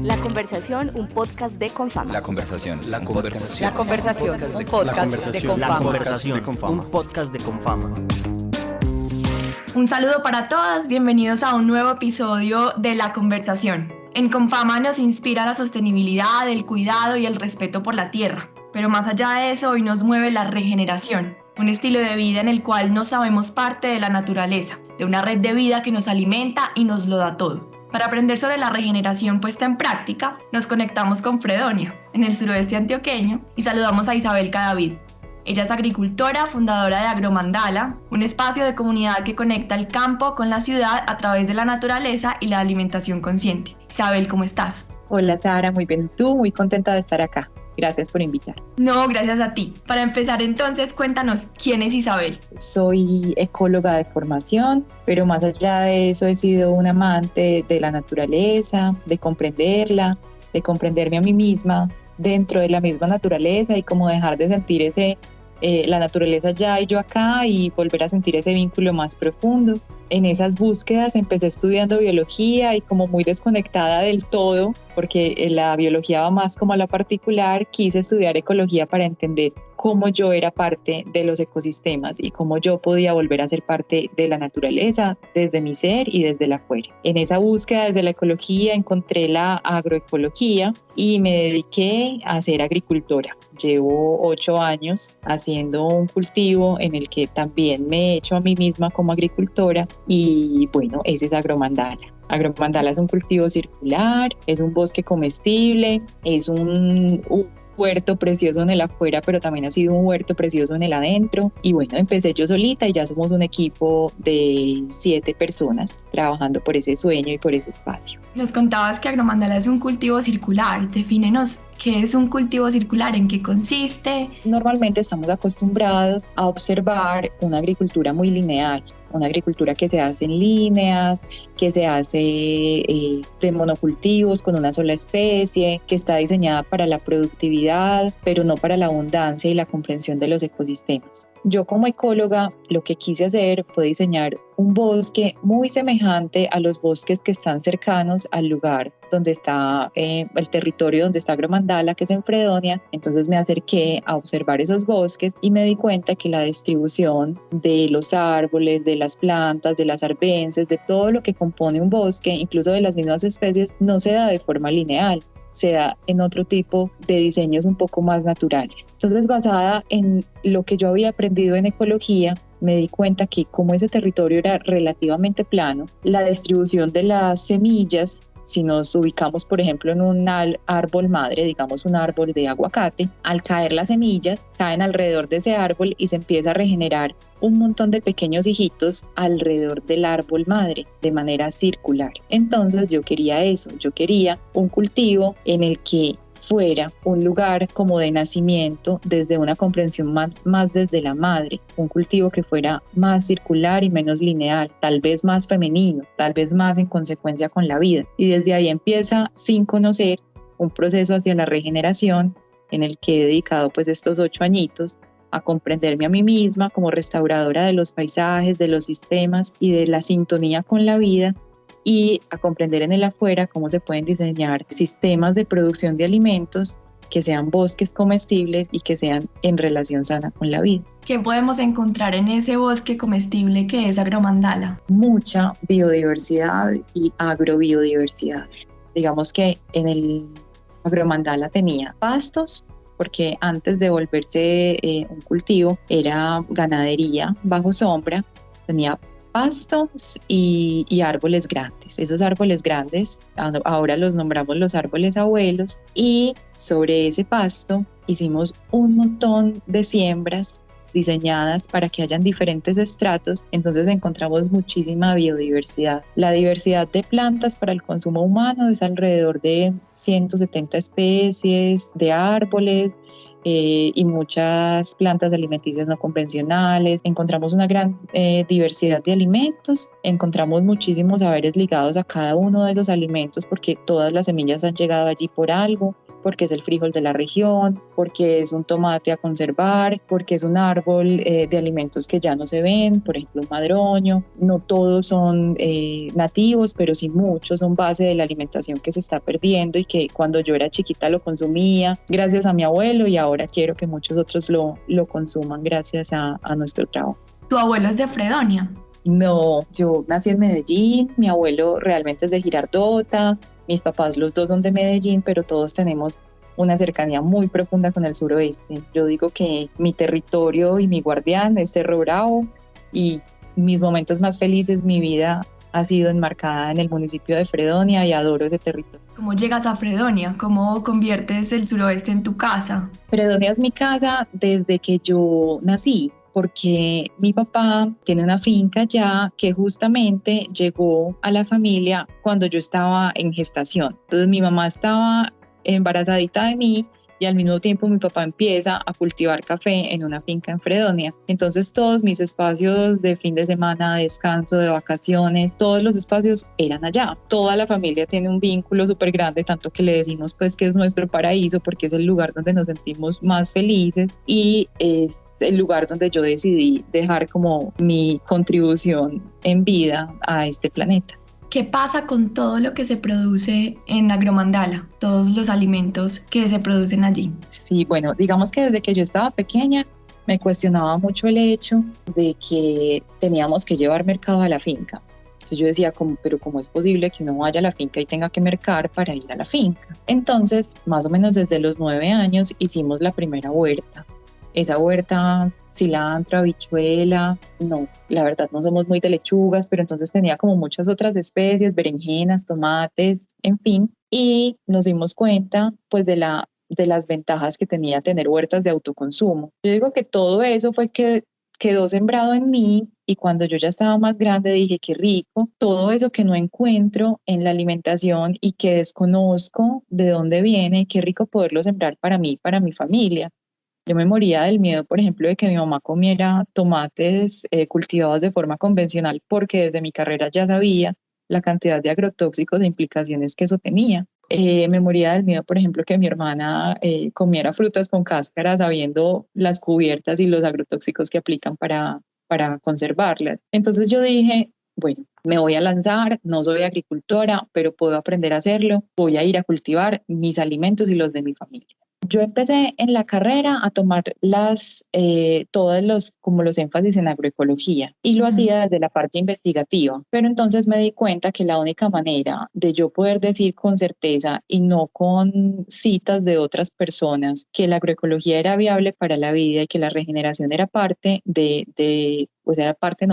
La Conversación, un podcast de Confama. La Conversación, un podcast de Confama. Un saludo para todas, bienvenidos a un nuevo episodio de La Conversación. En Confama nos inspira la sostenibilidad, el cuidado y el respeto por la tierra. Pero más allá de eso, hoy nos mueve la regeneración, un estilo de vida en el cual nos sabemos parte de la naturaleza, de una red de vida que nos alimenta y nos lo da todo. Para aprender sobre la regeneración puesta en práctica, nos conectamos con Fredonia, en el suroeste antioqueño, y saludamos a Isabel Cadavid. Ella es agricultora, fundadora de Agromandala, un espacio de comunidad que conecta el campo con la ciudad a través de la naturaleza y la alimentación consciente. Isabel, ¿cómo estás? Hola Sara, muy bien. ¿Y tú? Muy contenta de estar acá. Gracias por invitar. No, gracias a ti. Para empezar entonces, cuéntanos, ¿quién es Isabel? Soy ecóloga de formación, pero más allá de eso he sido un amante de la naturaleza, de comprenderla, de comprenderme a mí misma dentro de la misma naturaleza y como dejar de sentir la naturaleza allá y yo acá y volver a sentir ese vínculo más profundo. En esas búsquedas empecé estudiando biología y como muy desconectada del todo, porque la biología va más como a la particular, quise estudiar ecología para entender cómo yo era parte de los ecosistemas y cómo yo podía volver a ser parte de la naturaleza desde mi ser y desde la afuera. En esa búsqueda desde la ecología encontré la agroecología y me dediqué a ser agricultora. Llevo 8 años haciendo un cultivo en el que también me he hecho a mí misma como agricultora y bueno, ese es Agromandala. Agromandala es un cultivo circular, es un bosque comestible, es un huerto precioso en el afuera, pero también ha sido un huerto precioso en el adentro. Y bueno, empecé yo solita y ya somos un equipo de 7 personas trabajando por ese sueño y por ese espacio. Nos contabas que Agromandala es un cultivo circular. Defínenos qué es un cultivo circular, en qué consiste. Normalmente estamos acostumbrados a observar una agricultura muy lineal. Una agricultura que se hace en líneas, que se hace de monocultivos con una sola especie, que está diseñada para la productividad, pero no para la abundancia y la comprensión de los ecosistemas. Yo como ecóloga lo que quise hacer fue diseñar un bosque muy semejante a los bosques que están cercanos al lugar donde está el territorio donde está Agromandala, que es en Fredonia. Entonces me acerqué a observar esos bosques y me di cuenta que la distribución de los árboles, de las plantas, de las arbences, de todo lo que compone un bosque, incluso de las mismas especies, no se da de forma lineal. Se da en otro tipo de diseños un poco más naturales. Entonces, basada en lo que yo había aprendido en ecología, me di cuenta que como ese territorio era relativamente plano, la distribución de las semillas, si nos ubicamos, por ejemplo, en un árbol madre, digamos un árbol de aguacate, al caer las semillas, caen alrededor de ese árbol y se empieza a regenerar un montón de pequeños hijitos alrededor del árbol madre, de manera circular. Entonces yo quería eso, yo quería un cultivo en el que fuera un lugar como de nacimiento desde una comprensión más desde la madre, un cultivo que fuera más circular y menos lineal, tal vez más femenino, tal vez más en consecuencia con la vida. Y desde ahí empieza, sin conocer, un proceso hacia la regeneración en el que he dedicado pues estos 8 añitos a comprenderme a mí misma como restauradora de los paisajes, de los sistemas y de la sintonía con la vida, y a comprender en el afuera cómo se pueden diseñar sistemas de producción de alimentos que sean bosques comestibles y que sean en relación sana con la vida. ¿Qué podemos encontrar en ese bosque comestible que es Agromandala? Mucha biodiversidad y agrobiodiversidad. Digamos que en el Agromandala tenía pastos, porque antes de volverse un cultivo era ganadería bajo sombra, tenía pastos y árboles grandes. Esos árboles grandes ahora los nombramos los árboles abuelos, y sobre ese pasto hicimos un montón de siembras diseñadas para que hayan diferentes estratos. Entonces encontramos muchísima biodiversidad. La diversidad de plantas para el consumo humano es alrededor de 170 especies de árboles, y muchas plantas alimenticias no convencionales. Encontramos una gran diversidad de alimentos, encontramos muchísimos saberes ligados a cada uno de esos alimentos, porque todas las semillas han llegado allí por algo, porque es el frijol de la región, porque es un tomate a conservar, porque es un árbol de alimentos que ya no se ven, por ejemplo un madroño. No todos son nativos, pero sí muchos son base de la alimentación que se está perdiendo y que cuando yo era chiquita lo consumía gracias a mi abuelo y ahora quiero que muchos otros lo consuman gracias a nuestro trabajo. ¿Tu abuelo es de Fredonia? No, yo nací en Medellín, mi abuelo realmente es de Girardota, mis papás los dos son de Medellín, pero todos tenemos una cercanía muy profunda con el suroeste. Yo digo que mi territorio y mi guardián es Cerro Bravo y mis momentos más felices, mi vida ha sido enmarcada en el municipio de Fredonia y adoro ese territorio. ¿Cómo llegas a Fredonia? ¿Cómo conviertes el suroeste en tu casa? Fredonia es mi casa desde que yo nací, porque mi papá tiene una finca ya que justamente llegó a la familia cuando yo estaba en gestación. Entonces mi mamá estaba embarazadita de mí y al mismo tiempo mi papá empieza a cultivar café en una finca en Fredonia. Entonces todos mis espacios de fin de semana, de descanso, de vacaciones, todos los espacios eran allá. Toda la familia tiene un vínculo súper grande, tanto que le decimos pues que es nuestro paraíso porque es el lugar donde nos sentimos más felices y es el lugar donde yo decidí dejar como mi contribución en vida a este planeta. ¿Qué pasa con todo lo que se produce en Agromandala? Todos los alimentos que se producen allí. Sí, bueno, digamos que desde que yo estaba pequeña me cuestionaba mucho el hecho de que teníamos que llevar mercado a la finca. Entonces yo decía, pero ¿cómo es posible que uno vaya a la finca y tenga que mercar para ir a la finca? Entonces, más o menos desde los 9 años hicimos la primera huerta. Esa huerta, cilantro, habichuela, no, la verdad no somos muy de lechugas, pero entonces tenía como muchas otras especies, berenjenas, tomates, en fin, y nos dimos cuenta pues de las ventajas que tenía tener huertas de autoconsumo. Yo digo que todo eso fue que quedó sembrado en mí y cuando yo ya estaba más grande dije qué rico, todo eso que no encuentro en la alimentación y que desconozco de dónde viene, qué rico poderlo sembrar para mí, para mi familia. Yo me moría del miedo, por ejemplo, de que mi mamá comiera tomates cultivados de forma convencional porque desde mi carrera ya sabía la cantidad de agrotóxicos e implicaciones que eso tenía. Me moría del miedo, por ejemplo, que mi hermana comiera frutas con cáscara sabiendo las cubiertas y los agrotóxicos que aplican para conservarlas. Entonces yo dije, bueno, me voy a lanzar, no soy agricultora, pero puedo aprender a hacerlo, voy a ir a cultivar mis alimentos y los de mi familia. Yo empecé en la carrera a tomar todos los énfasis en agroecología y lo hacía desde la parte investigativa, pero entonces me di cuenta que la única manera de yo poder decir con certeza y no con citas de otras personas que la agroecología era viable para la vida y que la regeneración era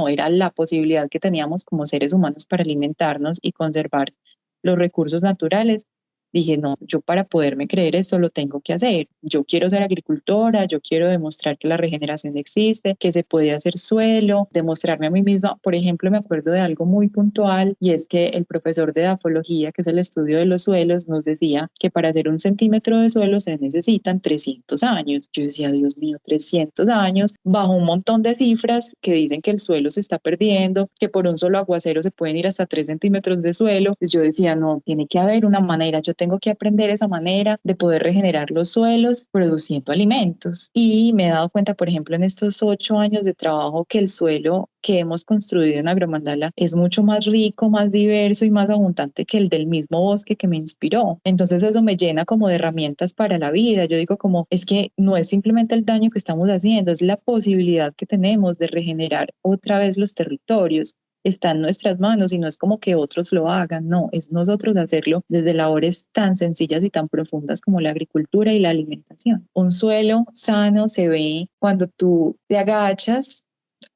era la posibilidad que teníamos como seres humanos para alimentarnos y conservar los recursos naturales. Dije, no, yo para poderme creer esto lo tengo que hacer. Yo quiero ser agricultora, yo quiero demostrar que la regeneración existe, que se puede hacer suelo, demostrarme a mí misma. Por ejemplo, me acuerdo de algo muy puntual y es que el profesor de edafología, que es el estudio de los suelos, nos decía que para hacer 1 centímetro de suelo se necesitan 300 años. Yo decía, Dios mío, 300 años, bajo un montón de cifras que dicen que el suelo se está perdiendo, que por un solo aguacero se pueden ir hasta 3 centímetros de suelo. Pues yo decía, no, tiene que haber una manera, yo tengo que aprender esa manera de poder regenerar los suelos produciendo alimentos. Y me he dado cuenta, por ejemplo, en estos 8 años de trabajo que el suelo que hemos construido en Agromandala es mucho más rico, más diverso y más abundante que el del mismo bosque que me inspiró. Entonces eso me llena como de herramientas para la vida. Yo digo como, es que no es simplemente el daño que estamos haciendo, es la posibilidad que tenemos de regenerar otra vez los territorios. Está en nuestras manos y no es como que otros lo hagan, no, es nosotros hacerlo desde labores tan sencillas y tan profundas como la agricultura y la alimentación. Un suelo sano se ve cuando tú te agachas,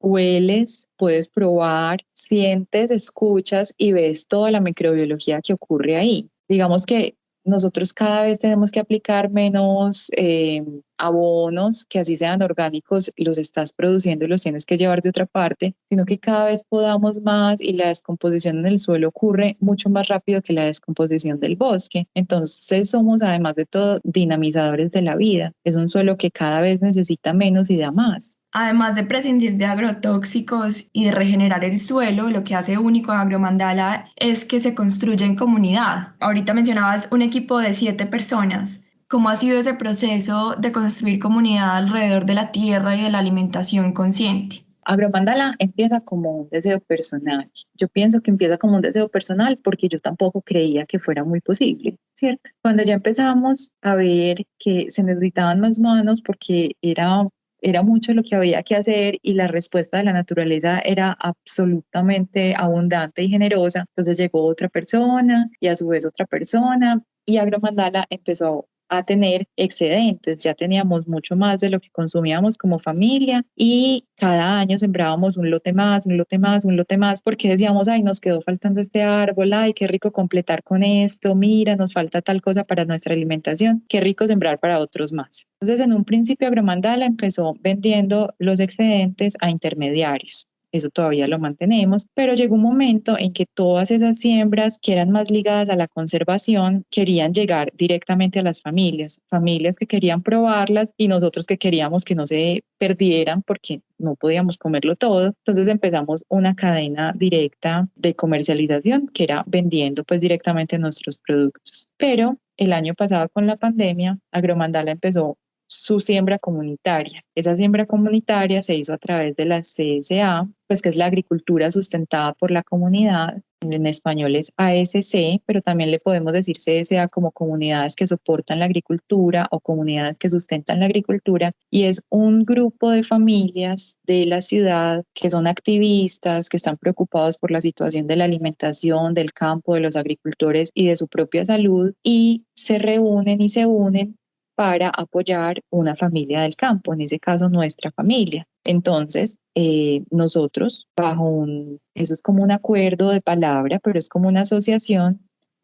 hueles, puedes probar, sientes, escuchas y ves toda la microbiología que ocurre ahí. Digamos que nosotros cada vez tenemos que aplicar menos abonos, que así sean orgánicos, los estás produciendo y los tienes que llevar de otra parte, sino que cada vez podamos más y la descomposición en el suelo ocurre mucho más rápido que la descomposición del bosque. Entonces somos, además de todo, dinamizadores de la vida. Es un suelo que cada vez necesita menos y da más. Además de prescindir de agrotóxicos y de regenerar el suelo, lo que hace único a Agromandala es que se construye en comunidad. Ahorita mencionabas un equipo de 7 personas. ¿Cómo ha sido ese proceso de construir comunidad alrededor de la tierra y de la alimentación consciente? Agromandala empieza como un deseo personal. Yo pienso que empieza como un deseo personal porque yo tampoco creía que fuera muy posible, ¿cierto? Cuando ya empezamos a ver que se necesitaban más manos porque era mucho lo que había que hacer y la respuesta de la naturaleza era absolutamente abundante y generosa, entonces llegó otra persona y a su vez otra persona y Agromandala empezó a tener excedentes. Ya teníamos mucho más de lo que consumíamos como familia y cada año sembrábamos un lote más, un lote más, un lote más, porque decíamos, ay, nos quedó faltando este árbol, ay, qué rico completar con esto, mira, nos falta tal cosa para nuestra alimentación, qué rico sembrar para otros más. Entonces, en un principio, Agromandala empezó vendiendo los excedentes a intermediarios. Eso todavía lo mantenemos, pero llegó un momento en que todas esas siembras que eran más ligadas a la conservación querían llegar directamente a las familias que querían probarlas y nosotros que queríamos que no se perdieran porque no podíamos comerlo todo. Entonces empezamos una cadena directa de comercialización que era vendiendo pues directamente nuestros productos. Pero el año pasado con la pandemia, Agromandala empezó su siembra comunitaria. Esa siembra comunitaria se hizo a través de la CSA, pues que es la agricultura sustentada por la comunidad. En español es ASC, pero también le podemos decir CSA como comunidades que soportan la agricultura o comunidades que sustentan la agricultura. Y es un grupo de familias de la ciudad que son activistas, que están preocupados por la situación de la alimentación, del campo, de los agricultores y de su propia salud y se reúnen y se unen para apoyar una familia del campo, en ese caso nuestra familia. Entonces, nosotros, eso es como un acuerdo de palabra, pero es como una asociación,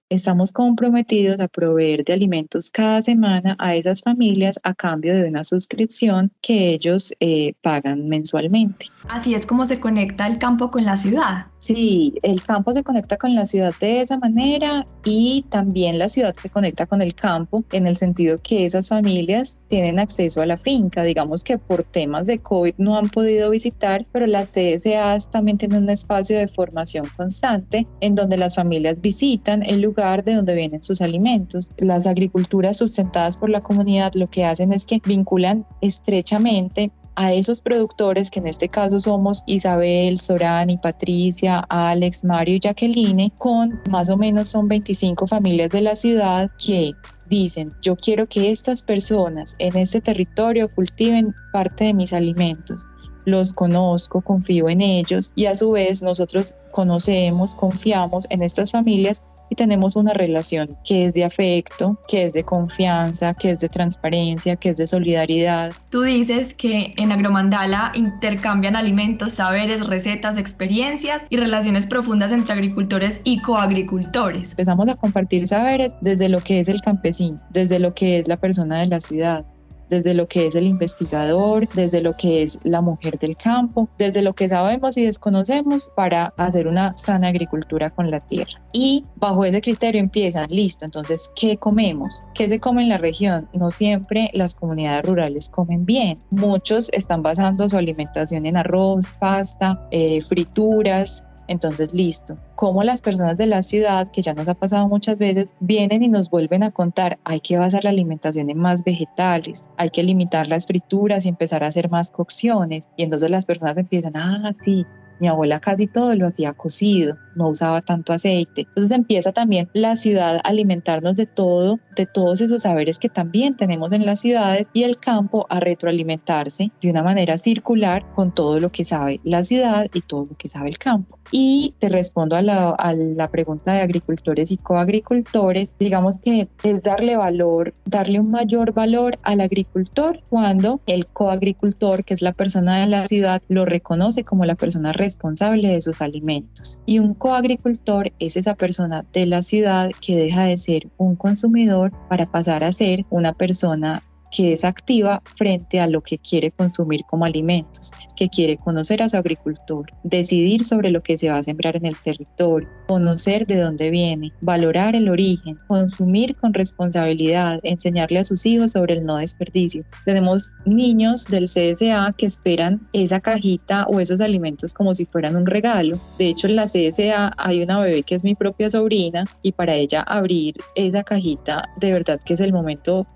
estamos comprometidos a proveer de alimentos cada semana a esas familias a cambio de una suscripción que ellos pagan mensualmente. Así es como se conecta el campo con la ciudad. Sí, el campo se conecta con la ciudad de esa manera y también la ciudad se conecta con el campo en el sentido que esas familias tienen acceso a la finca. Digamos que por temas de COVID no han podido visitar, pero las CSAs también tienen un espacio de formación constante en donde las familias visitan el lugar de donde vienen sus alimentos. Las agriculturas sustentadas por la comunidad lo que hacen es que vinculan estrechamente a esos productores, que en este caso somos Isabel, Sorani, Patricia, Alex, Mario y Jacqueline, con más o menos son 25 familias de la ciudad que dicen, yo quiero que estas personas en este territorio cultiven parte de mis alimentos. Los conozco, confío en ellos y a su vez nosotros conocemos, confiamos en estas familias y tenemos una relación que es de afecto, que es de confianza, que es de transparencia, que es de solidaridad. Tú dices que en Agromandala intercambian alimentos, saberes, recetas, experiencias y relaciones profundas entre agricultores y coagricultores. Empezamos a compartir saberes desde lo que es el campesino, desde lo que es la persona de la ciudad, desde lo que es el investigador, desde lo que es la mujer del campo, desde lo que sabemos y desconocemos para hacer una sana agricultura con la tierra. Y bajo ese criterio empiezan, listo, entonces, ¿qué comemos? ¿Qué se come en la región? No siempre las comunidades rurales comen bien. Muchos están basando su alimentación en arroz, pasta, frituras. Entonces, listo. Como las personas de la ciudad, que ya nos ha pasado muchas veces, vienen y nos vuelven a contar, hay que basar la alimentación en más vegetales, hay que limitar las frituras y empezar a hacer más cocciones. Y entonces las personas empiezan, sí, mi abuela casi todo lo hacía cocido, no usaba tanto aceite. Entonces empieza también la ciudad a alimentarnos de todo, de todos esos saberes que también tenemos en las ciudades y el campo a retroalimentarse de una manera circular con todo lo que sabe la ciudad y todo lo que sabe el campo. Y te respondo a la pregunta de agricultores y coagricultores, digamos que es darle un mayor valor al agricultor cuando el coagricultor, que es la persona de la ciudad, lo reconoce como la persona responsable de sus alimentos. Y un coagricultor es esa persona de la ciudad que deja de ser un consumidor para pasar a ser una persona que es activa frente a lo que quiere consumir como alimentos, que quiere conocer a su agricultor, decidir sobre lo que se va a sembrar en el territorio, conocer de dónde viene, valorar el origen, consumir con responsabilidad, enseñarle a sus hijos sobre el no desperdicio. Tenemos niños del CSA que esperan esa cajita o esos alimentos como si fueran un regalo. De hecho, en la CSA hay una bebé que es mi propia sobrina y para ella abrir esa cajita de verdad que es el momento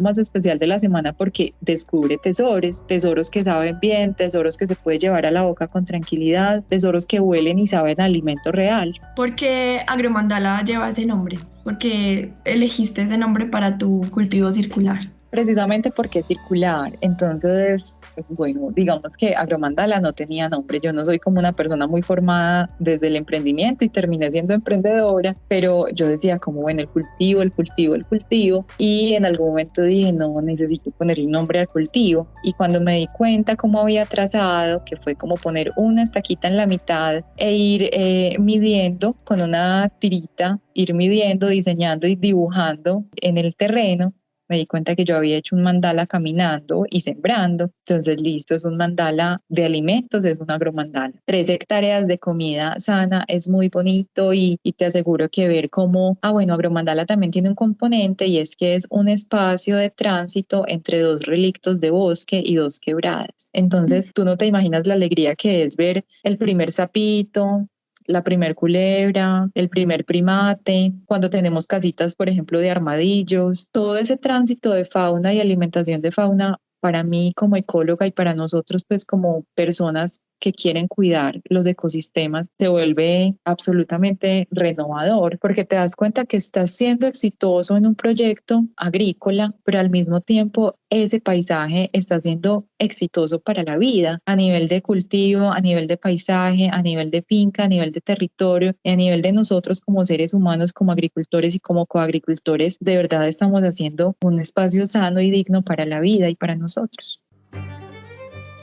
más especial de la semana porque descubre tesoros que saben bien, tesoros que se puede llevar a la boca con tranquilidad, tesoros que huelen y saben a alimento real. ¿Por qué Agromandala lleva ese nombre? ¿Por qué elegiste ese nombre para tu cultivo circular? Precisamente porque es circular. Entonces, bueno, digamos que Agromandala no tenía nombre. Yo no soy como una persona muy formada desde el emprendimiento y terminé siendo emprendedora, pero yo decía como, bueno, el cultivo. Y en algún momento dije, no, necesito ponerle un nombre al cultivo. Y cuando me di cuenta cómo había trazado, que fue como poner una estaquita en la mitad e ir midiendo con una tirita, ir midiendo, diseñando y dibujando en el terreno, me di cuenta que yo había hecho un mandala caminando y sembrando. Entonces, listo, es un mandala de alimentos, es un agromandala. 3 hectáreas de comida sana es muy bonito y te aseguro que ver cómo, agromandala también tiene un componente y es que es un espacio de tránsito entre 2 relictos de bosque y 2 quebradas. Entonces, tú no te imaginas la alegría que es ver el primer sapito, la primer culebra, el primer primate, cuando tenemos casitas, por ejemplo, de armadillos, todo ese tránsito de fauna y alimentación de fauna, para mí como ecóloga y para nosotros pues como personas que quieren cuidar los ecosistemas, se vuelve absolutamente renovador porque te das cuenta que estás siendo exitoso en un proyecto agrícola, pero al mismo tiempo ese paisaje está siendo exitoso para la vida a nivel de cultivo, a nivel de paisaje, a nivel de finca, a nivel de territorio y a nivel de nosotros como seres humanos, como agricultores y como coagricultores. De verdad estamos haciendo un espacio sano y digno para la vida y para nosotros.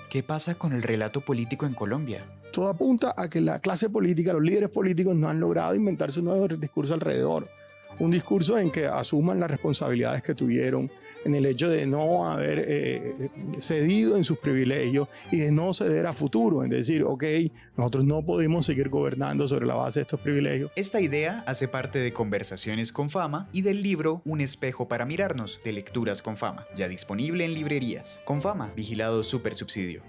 ¿Qué pasa con el relato político en Colombia? Todo apunta a que la clase política, los líderes políticos no han logrado inventarse un nuevo discurso alrededor. Un discurso en que asuman las responsabilidades que tuvieron, en el hecho de no haber cedido en sus privilegios y de no ceder a futuro, en decir, ok, nosotros no podemos seguir gobernando sobre la base de estos privilegios. Esta idea hace parte de Conversaciones con Fama y del libro Un espejo para mirarnos, de Lecturas con Fama, ya disponible en librerías. Con Fama, vigilado Supersubsidio.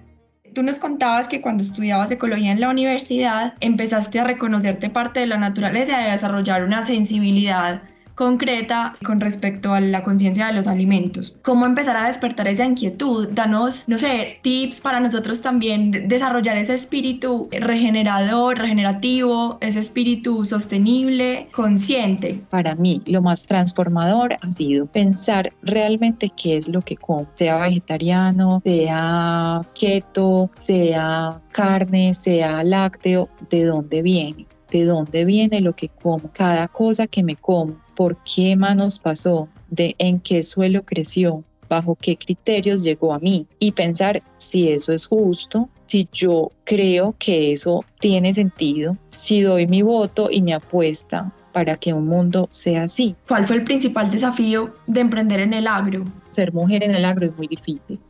Tú nos contabas que cuando estudiabas ecología en la universidad empezaste a reconocerte parte de la naturaleza y a desarrollar una sensibilidad concreta con respecto a la conciencia de los alimentos. ¿Cómo empezar a despertar esa inquietud? Danos, no sé, tips para nosotros también desarrollar ese espíritu regenerador, regenerativo, ese espíritu sostenible, consciente. Para mí, lo más transformador ha sido pensar realmente qué es lo que como, sea vegetariano, sea keto, sea carne, sea lácteo, de dónde viene lo que como, cada cosa que me como, por qué manos pasó, de en qué suelo creció, bajo qué criterios llegó a mí y pensar si eso es justo, si yo creo que eso tiene sentido, si doy mi voto y mi apuesta para que un mundo sea así. ¿Cuál fue el principal desafío de emprender en el agro? Ser mujer en el agro es muy difícil.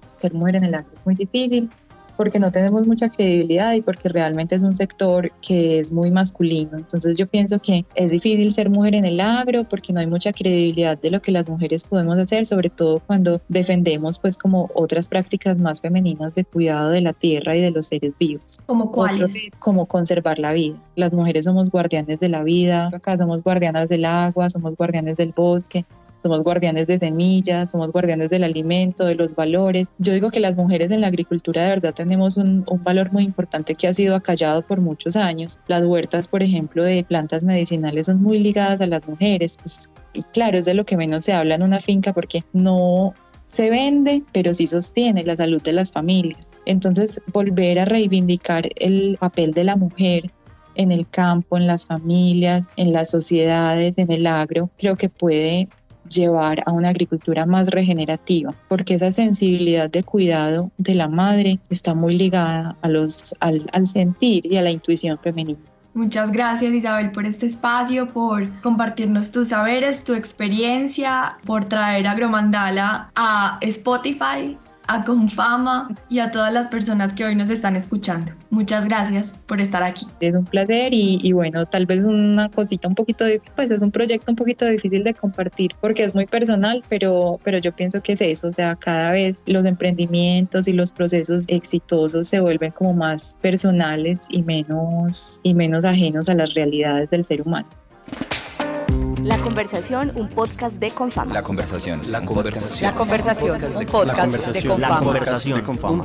Porque no tenemos mucha credibilidad y porque realmente es un sector que es muy masculino. Entonces yo pienso que es difícil ser mujer en el agro porque no hay mucha credibilidad de lo que las mujeres podemos hacer, sobre todo cuando defendemos pues como otras prácticas más femeninas de cuidado de la tierra y de los seres vivos. ¿Como cuáles? Como conservar la vida. Las mujeres somos guardianes de la vida, acá somos guardianas del agua, somos guardianes del bosque, somos guardianes de semillas, somos guardianes del alimento, de los valores. Yo digo que las mujeres en la agricultura de verdad tenemos un valor muy importante que ha sido acallado por muchos años. Las huertas, por ejemplo, de plantas medicinales son muy ligadas a las mujeres. Pues, y claro, es de lo que menos se habla en una finca porque no se vende, pero sí sostiene la salud de las familias. Entonces, volver a reivindicar el papel de la mujer en el campo, en las familias, en las sociedades, en el agro, creo que puede llevar a una agricultura más regenerativa, porque esa sensibilidad de cuidado de la madre está muy ligada al sentir y a la intuición femenina. Muchas gracias, Isabel, por este espacio, por compartirnos tus saberes, tu experiencia, por traer Agromandala a Spotify, a Confama y a todas las personas que hoy nos están escuchando. Muchas gracias por estar aquí. Es un placer y bueno, tal vez una cosita un poquito, pues es un proyecto un poquito difícil de compartir porque es muy personal, pero yo pienso que es eso, o sea, cada vez los emprendimientos y los procesos exitosos se vuelven como más personales y menos ajenos a las realidades del ser humano. La Conversación, un podcast de Confama. La Conversación, un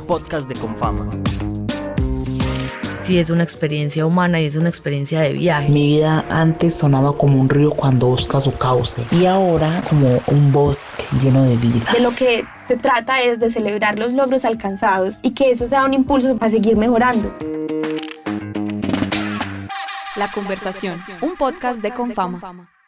podcast de Confama. Sí, es una experiencia humana y es una experiencia de viaje. Mi vida antes sonaba como un río cuando busca su cauce y ahora como un bosque lleno de vida. De lo que se trata es de celebrar los logros alcanzados y que eso sea un impulso para seguir mejorando. La Conversación, un podcast de Confama.